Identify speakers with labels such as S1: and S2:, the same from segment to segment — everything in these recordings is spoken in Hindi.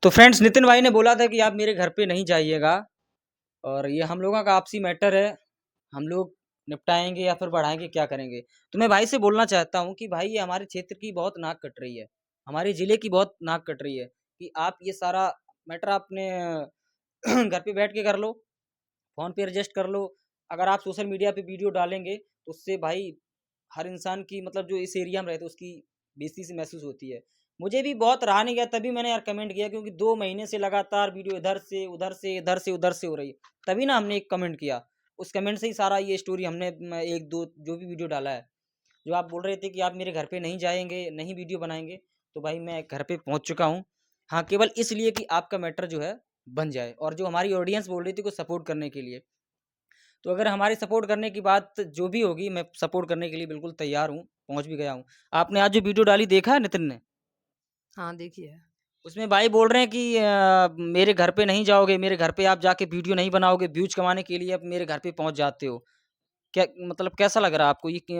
S1: तो फ्रेंड्स नितिन भाई ने बोला था कि आप मेरे घर पे नहीं जाइएगा और ये हम लोगों का आपसी मैटर है। हम लोग निपटाएंगे या फिर बढ़ाएंगे, क्या करेंगे। तो मैं भाई से बोलना चाहता हूँ कि भाई ये हमारे क्षेत्र की बहुत नाक कट रही है, हमारे ज़िले की बहुत नाक कट रही है कि आप ये सारा मैटर आपने घर पे बैठ के कर लो, फ़ोन पे एडजस्ट कर लो। अगर आप सोशल मीडिया पे वीडियो डालेंगे तो उससे भाई हर इंसान की मतलब जो इस एरिया में रहते हैं उसकी बेइज्जती सी महसूस होती है। मुझे भी बहुत रहा नहीं गया, तभी मैंने यार कमेंट किया, क्योंकि 2 महीने से लगातार वीडियो इधर से उधर से इधर से उधर से हो रही है। तभी ना हमने एक कमेंट किया, उस कमेंट से ही सारा ये स्टोरी हमने 1-2 जो भी वीडियो डाला है। जो आप बोल रहे थे कि आप मेरे घर पे नहीं जाएँगे, नहीं वीडियो बनाएँगे, तो भाई मैं घर पे पहुँच चुका हूँ। हाँ, केवल इसलिए कि आपका मैटर जो है बन जाए, और जो हमारी ऑडियंस बोल रही थी को सपोर्ट करने के लिए। तो अगर हमारी सपोर्ट करने की बात जो भी होगी, मैं सपोर्ट करने के लिए बिल्कुल तैयार हूँ, पहुँच भी गया हूँ। आपने आज जो वीडियो डाली देखा है नितिन ने?
S2: हाँ, देखिए।
S1: उसमें भाई बोल रहे हैं कि मेरे घर पे नहीं जाओगे, मेरे घर पे आप जाके वीडियो नहीं बनाओगे, व्यूज़ कमाने के लिए आप मेरे घर पे पहुँच जाते हो। क्या मतलब कैसा लग रहा है आपको ये कि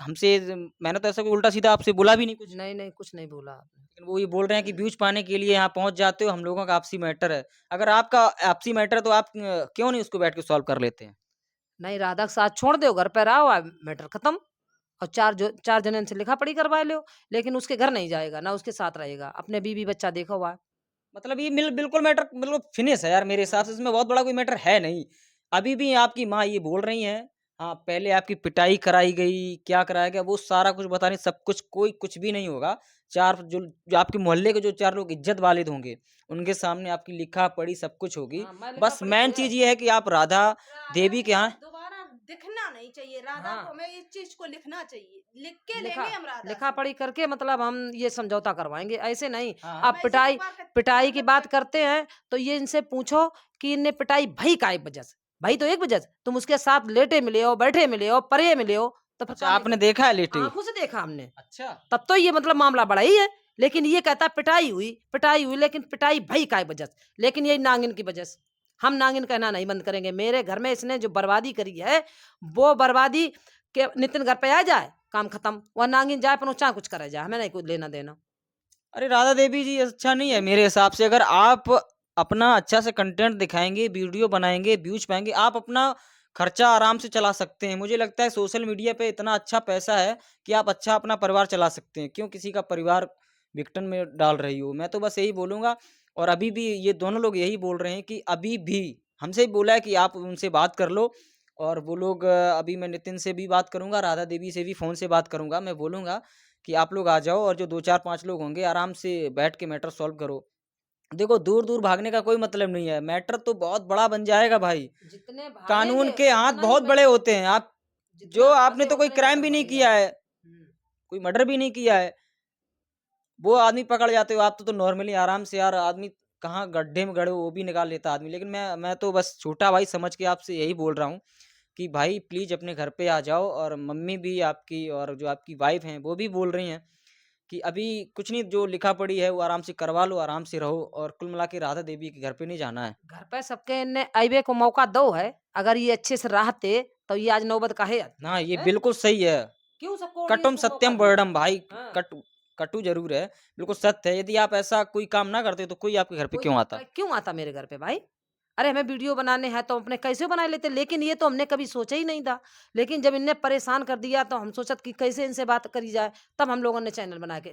S1: हमसे मैंने तो ऐसा कोई उल्टा-सीधा आपसे बोला भी नहीं कुछ।
S2: नहीं, नहीं, कुछ नहीं बोला आपने।
S1: लेकिन वो ये बोल रहे हैं कि व्यूज़ पाने के लिए यहाँ पहुँच जाते हो, हम लोगों का आपसी मैटर है। अगर आपका आपसी मैटर है तो आप क्यों नहीं उसको बैठ के सॉल्व कर लेते हैं?
S2: नहीं, राधा के साथ छोड़ दो, घर पे रहो मैटर खत्म। और 4 जनन से लिखा-पढ़ी करवा लो, लेकिन उसके घर नहीं जाएगा, ना उसके साथ रहेगा। अपने बीवी-बच्चा देखा हुआ है।
S1: मतलब ये बिल्कुल मैटर मतलब फिनिश है यार, मेरे हिसाब से इसमें बहुत बड़ा कोई मैटर है नहीं। अभी भी आपकी माँ ये बोल रही हैं, हाँ, पहले आपकी पिटाई कराई गई, क्या कराया गया, वो सारा कुछ बता रही, सब कुछ कोई कुछ भी नहीं होगा। 4 जो आपके मोहल्ले के जो 4 लोग इज़्ज़त वाले होंगे, उनके सामने आपकी लिखा-पढ़ी सब कुछ होगी।
S2: हाँ, मैं
S1: बस
S2: लिखा-पढ़ी
S1: मेन
S2: तो है।
S1: चीज़ ये है कि आप राधा
S3: राधा
S1: देवी के
S3: को
S1: यहाँ
S3: दोबारा दिखना नहीं चाहिए। राधा को
S2: हाँ,
S3: हमें इस चीज को लिखना चाहिए, लिख के
S2: लिखा
S3: लेंगे हम राधा से।
S2: लिखा-पढ़ी करके मतलब हम ये समझौता करवाएँगे, ऐसे नहीं।
S1: हाँ,
S2: आप
S3: मैं इसी
S2: पिटाई
S3: बात का
S2: पिटाई की
S3: मतलब
S2: बात
S3: क्या
S2: करते
S3: करती हूँ।
S2: हैं, तो ये इनसे पूछो कि इनने पिटाई भई काहे वजह से? भई तो एक वजह से, तुम उसके साथ लेटे मिले हो, बैठे मिले हो, परे मिले हो, तो फिर
S1: अच्छा
S2: काहे
S1: आपने
S2: वजह?
S1: देखा है लेटे हुए?
S2: आँखों से देखा हमने।
S1: अच्छा।
S2: तब तो ये मतलब मामला बड़ा ही है। लेकिन ये कहता है पिटाई हुई लेकिन पिटाई भई काय वजह से? लेकिन यही नागिन की वजह से। हम नागिन कहना नहीं बंद करेंगे। मेरे घर में इसने जो बर्बादी करी है, वो बर्बादी के नितिन घर पे आ जाए, काम खत्म। वह नागिन जाए अपन चाहे कुछ करे जाए, हमें नहीं कुछ लेना-देना।
S1: अरे राधा देवी जी अच्छा नहीं है
S2: हुँ।
S1: मेरे हिसाब से। अगर आप अपना अच्छा से कंटेंट दिखाएँगे, वीडियो बनाएँगे, व्यूज़ पाएँगे, आप अपना खर्चा आराम से चला सकते हैं। मुझे लगता है सोशल मीडिया पे इतना अच्छा पैसा है कि आप अच्छा अपना परिवार चला सकते हैं। क्यों किसी का परिवार विघटन में डाल रही हो? मैं तो बस यही बोलूँगा, और अभी भी ये दोनों लोग यही बोल रहे हैं कि अभी भी हमसे बोला है कि आप उनसे बात कर लो, और वो लोग अभी मैं नितिन से भी बात करूँगा, राधा देवी से भी फ़ोन से बात करूँगा। मैं बोलूँगा कि आप लोग आ जाओ, और जो 2 4 5 लोग होंगे आराम से बैठ के मैटर सॉल्व करो। देखो दूर-दूर भागने का कोई मतलब नहीं है, मैटर तो बहुत बड़ा बन जाएगा भाई।
S2: जितने
S1: कानून
S2: भागेंगे
S1: के हाथ
S2: उतना ही
S1: बहुत बड़े होते हैं। आप जो
S2: जितना
S1: आपने
S2: भागे
S1: तो कोई
S2: उतना ही
S1: क्राइम
S2: मैटर
S1: भी नहीं
S2: बढ़ेगा।
S1: किया है,
S2: हुँ।
S1: कोई मर्डर भी नहीं किया है, वो आदमी पकड़ जाते हो। आप तो नॉर्मली आराम से यार आदमी कहाँ गड्ढे में गड़े हो वो भी निकाल लेता आदमी। लेकिन मैं तो बस छोटा भाई समझ के आपसे यही बोल रहा हूँ कि भाई प्लीज़ अपने घर पे आ जाओ, और मम्मी भी आपकी और जो आपकी वाइफ़ हैं वो भी बोल रही हैं कि अभी कुछ नहीं, जो लिखा-पढ़ी है वो आराम से करवा लो, आराम से रहो, और कुल मिला के राधा देवी के घर पे नहीं जाना है।
S2: घर पे सबके ने अइबे को मौका दो है। अगर ये अच्छे से रहते, तो ये आज नौबत काहे आती?
S1: हाँ, ये
S2: हैं?
S1: बिल्कुल सही है।
S2: क्यों सबको ऑडियंस
S1: कटुम
S2: को मौका
S1: सत्यम
S2: दिया?
S1: वर्डम भाई,
S2: हाँ।
S1: कटु कटु ज़रूर है, बिल्कुल सत्य है। यदि आप ऐसा कोई काम ना करते तो कोई आपके घर पे
S2: कोई
S1: क्यों आता?
S2: क्यों आता मेरे घर पे भाई? अरे हमें वीडियो बनाने हैं तो अपने कैसे बना लेते, लेकिन ये तो हमने कभी सोचा ही नहीं था। लेकिन जब इनने परेशान कर दिया तो हम सोचत कि कैसे इनसे बात करी जाए, तब हम लोगों ने चैनल बना के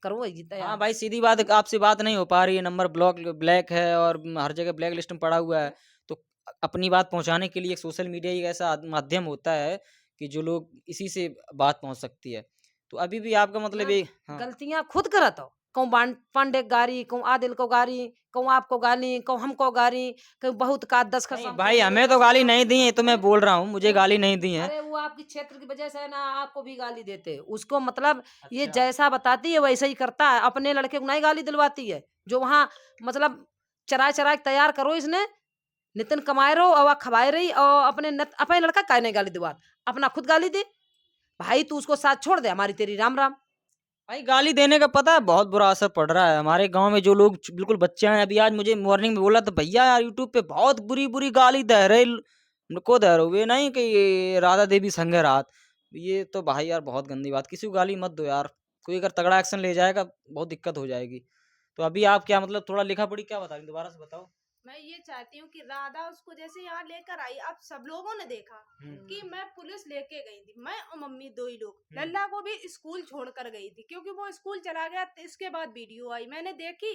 S2: करो जी
S1: हाँ
S2: तैयार।
S1: भाई, सीधी बात है कि आपसे बात नहीं हो पा रही है, नंबर ब्लैक है और हर जगह ब्लैक लिस्ट में पड़ा हुआ है। तो अपनी बात पहुँचाने के लिए सोशल मीडिया ही एक ऐसा माध्यम होता है कि जो लोग इसी से बात पहुँच सकती है। तो अभी भी आपका मतलब
S2: ना
S1: ये हाँ।
S2: गलतियां खुद करत हो। कहूँ पांडे को गारी, कहूँ आदिल को गारी, कहूँ आपको गाली, कहूँ हमको गारी, कहूँ बहुत का 10
S1: नहीं
S2: कसम,
S1: भाई,
S2: कहूँ
S1: हमें
S2: एक
S1: तो
S2: कसम
S1: गाली
S2: आप
S1: नहीं दी है, तो मैं
S2: हैं?
S1: बोल रहा हूँ, मुझे
S2: वो
S1: गाली नहीं दी है।
S2: अरे वो आपकी क्षेत्र की वजह से है ना, आपको भी गाली देते। उसको मतलब ये
S1: अच्छा।
S2: जैसा बताती है वैसा ही करता है। अपने लड़के को नहीं गाली दिलवाती है। जो वहाँ मतलब चराए-चराए के तैयार करो इसने, नितिन कमाए रहो और खवाए रही और अपने लड़का काहे नहीं गाली दिलवात? अपना खुद गाली दे। भाई तू उसको साथ छोड़ दे, हमारी तेरी राम-राम।
S1: भाई गाली देने का पता है बहुत बुरा असर पड़ रहा है हमारे गांव में। जो लोग बिल्कुल बच्चे हैं, अभी आज मुझे मॉर्निंग में बोला तो भैया यार यूट्यूब पे बहुत बुरी बुरी गाली दे रहे को दे रहे हो, ये नहीं कि ये राधा देवी संग है रात। ये तो भाई यार बहुत गंदी बात, किसी को गाली मत दो यार। कोई अगर तगड़ा एक्शन ले जाएगा बहुत दिक्कत हो जाएगी। तो अभी आप क्या मतलब थोड़ा लिखा पढ़ी क्या बता रही दोबारा से बताओ।
S3: मैं ये चाहती हूँ कि राधा उसको जैसे यहाँ लेकर आई, अब सब लोगों ने देखा कि मैं पुलिस लेके गई थी, मैं और मम्मी दो ही लोग। लल्ला को भी स्कूल छोड़कर गई थी क्योंकि वो स्कूल चला गया। इसके बाद वीडियो आई, मैंने देखी,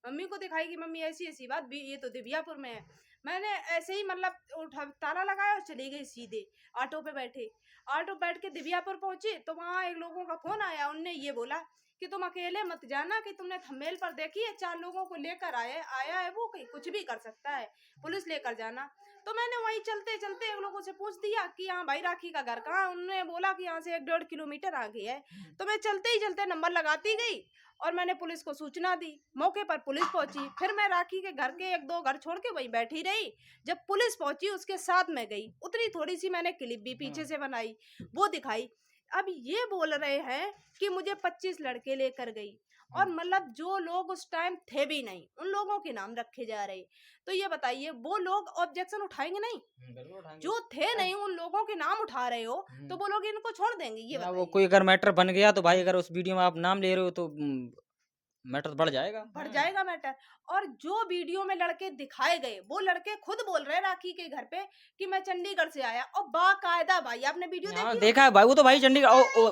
S3: मम्मी को दिखाई कि मम्मी ऐसी ऐसी बात भी, ये तो दिव्यापुर में है। मैंने ऐसे ही मतलब उठा ताला लगाया और चली गई सीधे। ऑटो पे बैठ के दिव्यापुर पहुंची तो वहाँ एक लोगों का फोन आया, उनने ये बोला कि तुम अकेले मत जाना, कि तुमने थंबनेल पर देखी है 4 लोगों को लेकर आया है, वो कहीं कुछ भी कर सकता है, पुलिस लेकर जाना। तो मैंने वहीं चलते चलते एक लोगों से पूछ दिया कि हाँ भाई राखी का घर कहाँ। उन्होंने बोला कि यहाँ से 1-1.5 किलोमीटर आगे है। तो मैं चलते ही चलते नंबर लगाती गई और मैंने पुलिस को सूचना दी। मौके पर पुलिस पहुंची, फिर मैं राखी के घर के 1-2 घर छोड़ के वहीं बैठी रही। जब पुलिस पहुंची उसके साथ में गई, उतनी थोड़ी सी मैंने क्लिप भी पीछे से बनाई, वो दिखाई। अब ये बोल रहे हैं कि मुझे 25 लड़के लेकर गई, और मतलब जो लोग उस टाइम थे भी नहीं उन लोगों के नाम रखे जा रहे। तो ये बताइए वो लोग ऑब्जेक्शन उठाएंगे नहीं? जो थे नहीं उन लोगों के नाम उठा रहे हो तो वो लोग इनको छोड़ देंगे? ये
S1: वो
S3: बताइए।
S1: कोई अगर मैटर बन गया तो भाई अगर उस वीडियो में आप नाम ले रहे हो तो मैटर बढ़ जाएगा।
S3: बढ़ जाएगा मैटर। और जो वीडियो में लड़के दिखाए गए वो लड़के खुद बोल रहे हैं राखी के घर पे कि मैं चंडीगढ़ से आया, और बाकायदा भाई आपने वीडियो
S1: हाँ
S3: देखी?
S1: देखा है भाई, वो तो भाई चंडीगढ़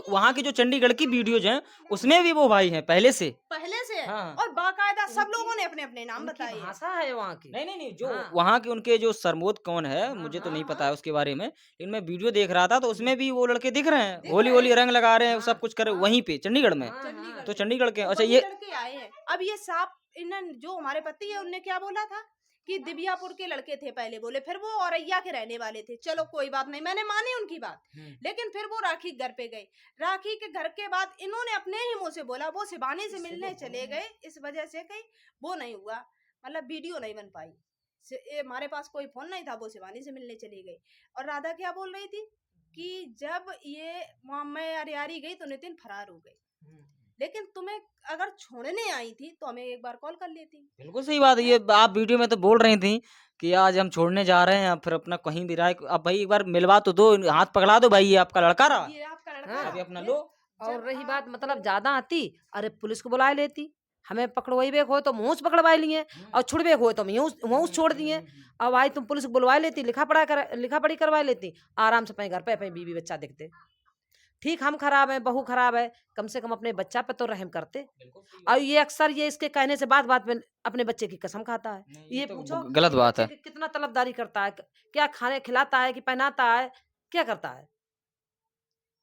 S1: वहाँ की जो चंडीगढ़ की वीडियोज हैं उसमें भी वो भाई हैं पहले से।
S3: पहले से है।
S1: हाँ।
S3: और बाकायदा सब लोगों ने अपने अपने नाम
S2: उनकी
S3: बताए हैं।
S2: भाषा है वहाँ की।
S1: नहीं जो
S2: हाँ।
S1: वहाँ के उनके जो सरमोद कौन है
S2: हाँ,
S1: मुझे तो
S2: हाँ,
S1: नहीं
S3: हाँ।
S1: पता है उसके बारे में, लेकिन मैं वीडियो देख रहा था तो उसमें भी वो लड़के दिख रहे हैं,
S3: दिख
S1: होली
S3: रहे
S1: होली
S3: हैं।
S1: रंग लगा रहे हैं,
S2: हाँ,
S1: सब कुछ कर रहे हैं
S3: हाँ।
S1: वहीं पे चंडीगढ़ में।
S2: हाँ,
S3: चंडीगढ़
S1: तो
S3: में।
S1: चंडीगढ़ के अच्छा
S3: वही
S1: ये
S3: लड़के आए हैं। अब ये साफ इन जो हमारे पति है उनने क्या बोला था कि दिव्यापुर के लड़के थे, पहले बोले, फिर वो औरैया के रहने वाले थे। चलो कोई बात नहीं, मैंने मानी उनकी बात। लेकिन फिर वो राखी के घर पे गए। राखी के घर के बाद इन्होंने अपने ही मुंह से बोला वो शिवानी से मिलने चले गए, इस वजह से कहीं वो नहीं हुआ, मतलब वीडियो नहीं बन पाई। हमारे पास कोई फोन नहीं था, वो शिवानी से मिलने चली गई। और राधा क्या बोल रही थी कि जब ये मैं अरियारी गई तो नितिन फरार हो गए, लेकिन तुम्हें अगर छोड़ने आई थी तो हमें एक बार कॉल कर लेती।
S1: बिल्कुल सही बात है। ये आप वीडियो में तो बोल रही थी कि आज हम छोड़ने जा रहे हैं या फिर अपना कहीं भी रहा है, अब भाई एक बार मिलवा तो दो, हाथ पकड़ा दो भाई, ये आपका लड़का रहा,
S3: ये आपका लड़का
S2: हाँ।
S3: रहा।
S1: अभी अपना
S3: ये-
S1: लो।
S2: और
S3: जब
S2: रही बात
S3: आप-
S2: मतलब ज्यादा आती, अरे पुलिस को बुला लेती, हमें पकड़वाई बेक हो तो मुँह से पकड़वा लिए, और छुड़बे हो तो मुँह से छोड़ दिए। अब आई तुम पुलिस को बुलवा लेती, लिखा पढ़ी करवा लेती, आराम से अपने घर पे अपने बीवी बच्चा दिखते। ठीक हम खराब है, बहू खराब है, कम से कम अपने बच्चा पे तो रहम करते। और ये अक्सर ये इसके कहने से बात बात में अपने बच्चे की कसम खाता है।
S1: नहीं,
S2: ये
S1: तो
S2: पूछो
S1: गलत
S2: कि
S1: बात
S2: बच्चे
S1: है।
S2: की कितना तलबदारी करता है, क्या खाने खिलाता है कि पहनाता है, क्या करता है।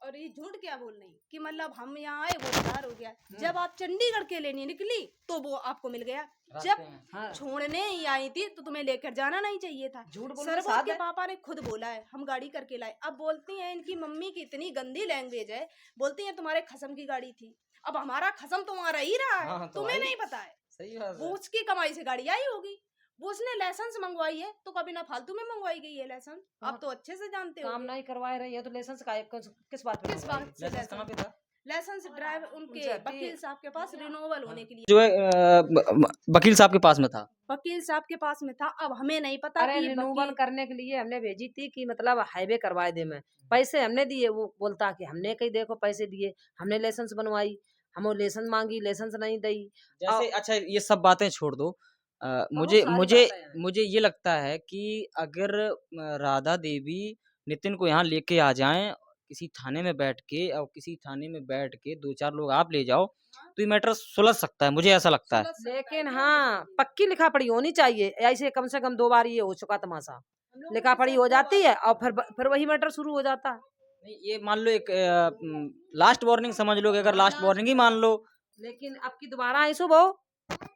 S3: और ये झूठ क्या बोल रही कि मतलब हम यहाँ आए वो फरार हो गया। जब आप चंडीगढ़ के लेने निकली तो वो आपको मिल गया। जब
S2: हाँ।
S3: छोड़ने ही आई थी तो तुम्हें लेकर जाना नहीं चाहिए था।
S2: झूठ बोलने
S3: सरबोत
S2: साथ
S3: के
S2: है।
S3: पापा ने खुद बोला है हम गाड़ी करके लाए। अब बोलती हैं इनकी मम्मी की इतनी गंदी लैंग्वेज है, बोलती हैं तुम्हारे खसम की गाड़ी थी। अब हमारा खसम तुम्हारा ही रहा है,
S1: हाँ, तो
S3: तुम्हें
S1: भाई।
S3: नहीं पता है।
S1: सही बात
S3: वो उसकी कमाई से गाड़ी आई होगी, वो उसने लाइसेंस मंगवाई है, तो कभी ना फालतू में मंगवाई गई है लाइसेंस। आप तो अच्छे से जानते हो।
S2: काम नहीं करवाए रही है तो लाइसेंस का किस बात पे
S3: किस
S2: मंगवाई?
S3: बात से
S1: कहाँ पे था?
S3: लाइसेंस ड्राइव उनके वकील साहब के पास रिन्यूअल होने के लिए
S1: जो है वकील साहब के पास में था।
S3: वकील साहब के पास में था। अब हमें नहीं पता
S2: अरे
S3: कि
S2: रिन्यूअल
S3: वकील
S2: करने के लिए हमने भेजी थी कि मतलब हाईवे करवाए दे, में पैसे हमने दिए, वो बोलता कि हमने कहीं देखो पैसे दिए, हमने लाइसेंस बनवाई, हम लाइसेंस मांगी, लाइसेंस नहीं दी।
S1: जैसे अच्छा ये सब बातें छोड़ दो, मुझे
S2: सारी
S1: मुझे
S2: बातें हैं।
S1: मुझे ये लगता है कि अगर राधा देवी नितिन को यहाँ लेके आ जाएं किसी थाने में बैठ के, और किसी थाने में बैठ के 2-4 लोग आप ले जाओ तो ये मैटर सुलझ सकता है, मुझे ऐसा लगता है।
S2: लेकिन हाँ पक्की लिखा पढ़ी होनी चाहिए। ऐसे कम से कम 2 बार ये हो चुका तमाशा, लिखा पढ़ी हो जाती है और फिर वही मैटर शुरू हो जाता है।
S1: नहीं, ये मान लो एक लास्ट वार्निंग समझ लो कि अगर लास्ट वार्निंग ही मान लो।
S2: लेकिन अब की दोबारा ऐसो बहु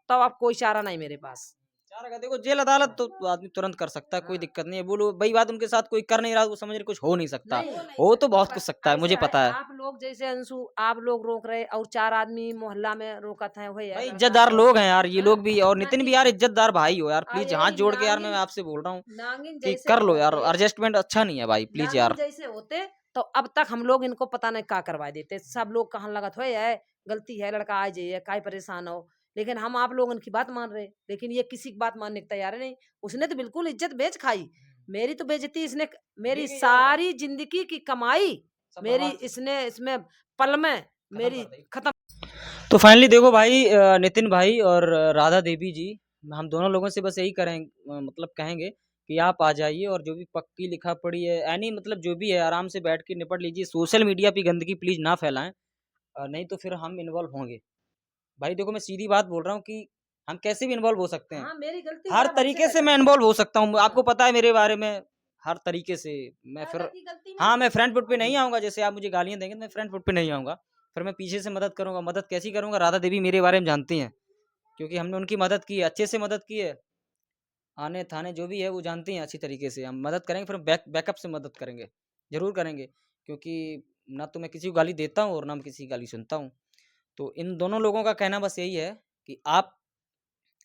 S2: तो अब कोई चारा नहीं मेरे पास।
S1: चारा का देखो जेल अदालत तो आदमी तुरंत कर सकता है, कोई दिक्कत नहीं है। बोलो भाई बात उनके साथ कोई कर नहीं रहा, वो समझ रहे कुछ हो नहीं सकता,
S2: नहीं,
S1: हो तो बहुत कुछ सकता है, मुझे
S2: ऐसे
S1: पता है।
S2: आप लोग जैसे अंशु आप लोग रोक रहे और 4 आदमी मोहल्ला में रोका था, वही
S1: भाई
S2: है
S1: इज्जतदार लोग हैं यार, ये
S2: हाँ,
S1: लोग भी, और नितिन भी यार इज्जतदार भाई हो यार, प्लीज
S2: अरे
S1: हाथ जोड़ के यार मैं
S2: नागिन-
S1: आपसे बोल रहा हूँ
S2: नागिन
S1: कि
S2: जैसे
S1: कर लो यार,
S2: होते-
S1: एडजस्टमेंट अच्छा नहीं है भाई, प्लीज
S2: नागिन
S1: यार।
S2: जैसे होते तो अब तक हम लोग इनको पता नहीं क्या करवा देते। सब लोग कहने लगा था है गलती है, लड़का आ जाइए, काय परेशान हो, लेकिन हम आप लोग उनकी बात मान रहे, लेकिन ये किसी की बात मानने को तैयार नहीं। उसने तो बिल्कुल इज्जत बेच खाई, मेरी तो बेइज्जती इसने, मेरी
S1: ठीक है यार।
S2: सारी जिंदगी की कमाई
S1: सब
S2: मेरी
S1: बर्बाद-
S2: इसने इसमें पल में मेरी
S1: कर दी।
S2: खत्म।
S1: तो फाइनली देखो भाई, नितिन भाई और राधा देवी जी, हम दोनों लोगों से बस यही करें, मतलब कहेंगे कि आप आ जाइए और जो भी पक्की लिखा पड़ी है, यानी मतलब जो भी है आराम से बैठ के निपट लीजिए। सोशल मीडिया पे गंदगी प्लीज ना फैलाएं, नहीं तो फिर हम इन्वॉल्व होंगे। भाई देखो मैं सीधी बात बोल रहा हूँ कि हम कैसे भी इन्वॉल्व हो सकते हैं,
S2: हाँ मेरी गलती
S1: हर
S2: आप हमसे
S1: तरीके से
S2: कर
S1: मैं
S2: सकते
S1: इन्वॉल्व हो सकता हूँ। आपको
S2: हाँ।
S1: पता है मेरे बारे में, हर तरीके से मैं फिर,
S3: राधा की गलती में
S1: हाँ मैं
S3: कुछ
S1: फ्रंट फुट पे
S3: नहीं
S1: नहीं आऊँगा। जैसे आप मुझे गालियाँ देंगे तो मैं फ्रंट फुट पे नहीं आऊँगा, फिर मैं पीछे से मदद करूँगा। मदद कैसी करूँगा, राधा देवी मेरे बारे में जानती हैं, क्योंकि हमने उनकी मदद की है, अच्छे से मदद की है। आने थाने जो भी है वो जानती हैं अच्छी तरीके से। हम मदद करेंगे, फिर बैकअप से मदद करेंगे, ज़रूर करेंगे। क्योंकि ना तो मैं किसी को गाली देता हूँ और ना मैं किसी की गाली सुनता हूँ। तो इन दोनों लोगों का कहना बस यही है कि आप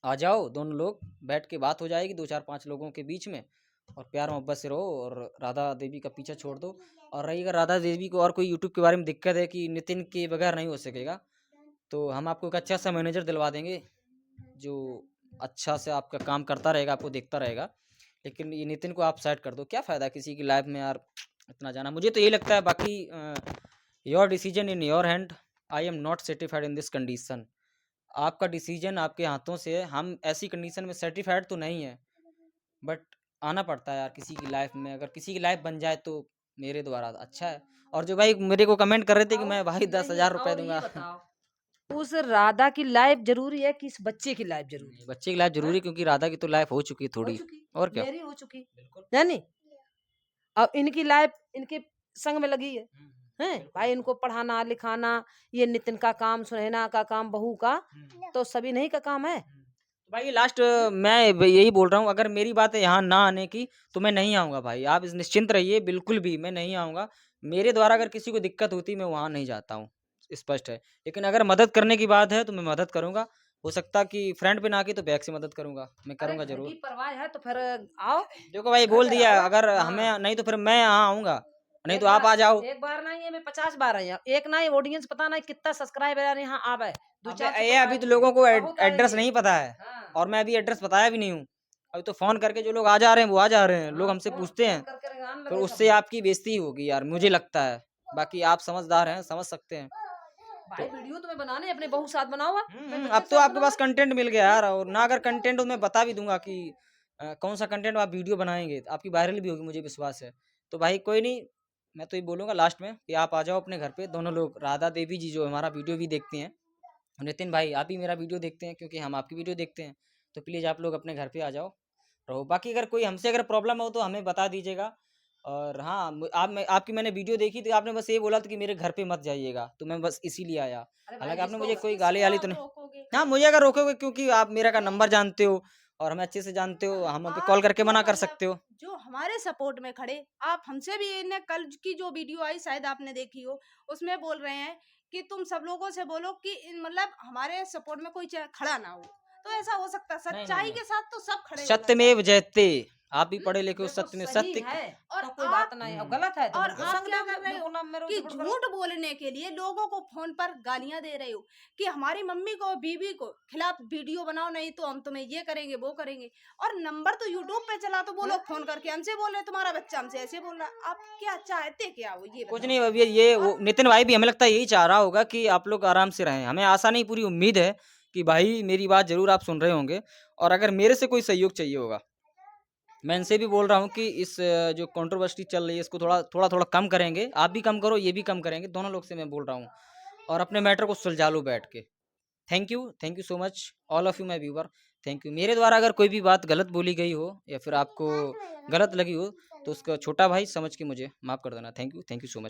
S1: आ जाओ, दोनों लोग बैठ के बात हो जाएगी 2-4-5 लोगों के बीच में, और प्यार मोहब्बत से रहो और राधा देवी का पीछा छोड़ दो। और रही अगर राधा देवी को और कोई यूट्यूब के बारे में दिक्कत है कि नितिन के बगैर नहीं हो सकेगा, तो हम आपको एक अच्छा सा मैनेजर दिलवा देंगे जो अच्छा से आपका काम करता रहेगा, आपको देखता रहेगा। लेकिन ये नितिन को आप साइड कर दो, क्या फ़ायदा किसी की लाइफ में यार इतना जाना। मुझे तो यही लगता है, बाकी your decision in your hand, I am not certified in this condition. आपका डिसीजन आपके हाथों से है। हम ऐसी कंडीशन में सर्टिफाइड तो नहीं है, बट आना पड़ता है यार किसी की लाइफ में। अगर किसी की लाइफ बन जाए तो मेरे द्वारा अच्छा है। और जो भाई मेरे को कमेंट कर रहे थे कि मैं भाई 10,000 रुपए
S2: और ये
S1: दूंगा,
S2: बताओ उस राधा की लाइफ जरूरी है कि इस बच्चे की लाइफ जरूरी है?
S1: बच्चे की लाइफ जरूरी
S2: हैं?
S1: है, क्योंकि राधा की तो लाइफ हो चुकी है
S2: हो
S1: थोड़ी।
S2: चुकी
S1: और क्या,
S2: मेरी हो चुकी
S1: बिल्कुल।
S2: है नहीं। अब इनकी लाइफ इनके संग में लगी है हैं
S1: बिल्कुल।
S2: भाई। इनको पढ़ाना लिखाना ये नितिन का काम, सुनैना का काम, बहू का तो सभी नहीं का काम है।
S1: तो भाई लास्ट मैं यही बोल रहा हूँ, अगर मेरी बात है यहाँ ना आने की तो मैं नहीं आऊँगा भाई। आप इस निश्चिंत रहिए, बिल्कुल भी मैं नहीं आऊँगा। मेरे द्वारा अगर किसी को दिक्कत होती मैं वहाँ नहीं जाता हूँ, स्पष्ट है। लेकिन अगर मदद करने की बात है तो मैं मदद करूँगा। हो सकता कि फ्रंट पे ना की तो बैक से मदद करूँगा, मैं
S2: अरे
S1: करूँगा
S2: घर
S1: ज़रूर।
S2: की परवाह है तो फिर आओ,
S1: देखो भाई
S2: घर
S1: बोल
S2: पे
S1: दिया,
S2: रहो।
S1: अगर हमें
S2: हाँ
S1: नहीं तो फिर मैं यहाँ आऊँगा, नहीं तो
S2: एक
S1: आप आ जाओ।
S2: बार, एक बार नहीं है मैं 50 बार आई हूँ। एक नहीं ऑडियंस पता नहीं कितना सब्सक्राइबर यहाँ आवे, दो
S1: अब
S2: चार सौ
S1: ये
S2: तो
S1: अभी तो
S2: आएंगे,
S1: लोगों को
S2: बहुत
S1: एड्रेस
S2: आएंगे।
S1: नहीं पता है,
S2: हाँ
S1: और मैं अभी एड्रेस बताया भी नहीं हूँ। अभी तो फ़ोन करके जो लोग आ जा रहे हैं वो आ जा रहे हैं, लोग
S2: हाँ
S1: हमसे
S2: फोन
S1: पूछते
S2: फोन
S1: हैं,
S2: करके रेगान
S1: फिर
S2: लगे सब
S1: उससे
S2: लोग।
S1: आपकी बेइज्जती होगी यार, मुझे लगता है। बाकी आप समझदार हैं, समझ सकते हैं।
S2: भाई
S1: तो
S2: वीडियो तुम्हें बनाने अपने बहू साथ बनाओ, अपने बच्चे
S1: अब
S2: के
S1: तो
S2: साथ
S1: आपके
S2: बनाओ।
S1: पास कंटेंट मिल गया
S2: हैं?
S1: यार, और ना अगर कंटेंट हो मैं बता भी दूंगा कि कौन सा कंटेंट आप वीडियो बनाएंगे, तो आपकी वायरल भी होगी, मुझे विश्वास है। तो भाई कोई नहीं, मैं तो ये बोलूँगा लास्ट में कि आप आ जाओ अपने घर पे दोनों लोग। राधा देवी जी जो हमारा वीडियो भी देखते हैं, नितिन भाई आप ही मेरा वीडियो देखते हैं क्योंकि हम आपकी वीडियो देखते हैं, तो प्लीज़ आप लोग अपने घर पे आ जाओ, रहो। बाकी अगर कोई हमसे अगर प्रॉब्लम हो तो हमें बता दीजिएगा। और हाँ, आपकी मैंने वीडियो देखी थी, आपने बस ये बोला था कि मेरे घर पे मत जाइएगा, तो मैं बस इसीलिए आया।
S2: अरे भाई
S1: हालांकि आपने
S2: जिसको
S1: मुझे कोई गाली
S3: किसको
S1: वाली तो
S3: आप
S1: नहीं,
S3: रोकोगे?
S1: हाँ मुझे अगर रोकोगे क्योंकि आप मेरा का नंबर जानते हो और हमें अच्छे से जानते हो, हम पे कॉल
S3: आप
S1: करके
S3: जो
S1: मना कर
S3: मतलब
S1: सकते हो।
S3: जो हमारे सपोर्ट में खड़े, आप हमसे भी इन्हें कल की जो वीडियो आई शायद आपने देखी हो, उसमें बोल रहे हैं कि तुम सब लोगों से बोलो कि मतलब हमारे सपोर्ट में कोई खड़ा ना हो। तो ऐसा हो सकता है?
S1: नहीं नहीं
S3: सच्चाई
S1: नहीं,
S3: के साथ तो सब खड़े होना
S1: सत्यमेव
S3: चाहिए।
S1: जयते। आप भी पढ़े लिखे हो,
S2: देखो
S1: सत्य में
S2: सही
S1: सत्य
S2: है
S3: और
S2: तो कोई बात
S3: आप
S2: नहीं, और
S1: हम्म,
S2: गलत है तो
S3: और
S2: बिल्कुल
S3: आप
S2: संग
S3: क्या
S2: दो,
S3: कर रहे हो
S2: बिल्कुल हम मेरे
S3: कि
S2: सपोर्ट करो।
S3: झूठ बोलने के लिए लोगों को फोन पर गालियां दे रहे हो कि हमारी मम्मी को बीवी को खिलाफ वीडियो बनाओ, नहीं तो हम तुम्हें ये करेंगे वो करेंगे। और नंबर तो यूट्यूब पे चला, तो वो लोग फोन करके हमसे बोल रहे तुम्हारा बच्चा हमसे ऐसे बोल रहा। आप क्या चाहते क्या हो ये
S1: कुछ
S3: बताओ?
S1: नहीं। अब ये वो
S3: और
S1: नितिन भाई भी हमें लगता है यही चाह रहा होगा कि आप लोग आराम से रहें। हमें आशा नहीं पूरी उम्मीद है कि भाई मेरी बात ज़रूर आप सुन रहे होंगे, और अगर मेरे से कोई सहयोग चाहिए होगा, मैं इनसे भी बोल रहा हूँ कि इस जो कंट्रोवर्सी चल रही है इसको थोड़ा थोड़ा थोड़ा कम करेंगे। आप भी कम करो, ये भी कम करेंगे, दोनों लोग से मैं बोल रहा हूँ। और अपने मैटर को सुलझा लो बैठ के। Thank you so much all of you my viewer. Thank you. मेरे द्वारा अगर कोई भी बात गलत बोली गई हो या फिर आपको गलत लगी हो तो उसका छोटा भाई समझ के मुझे माफ़ कर देना। Thank you so much.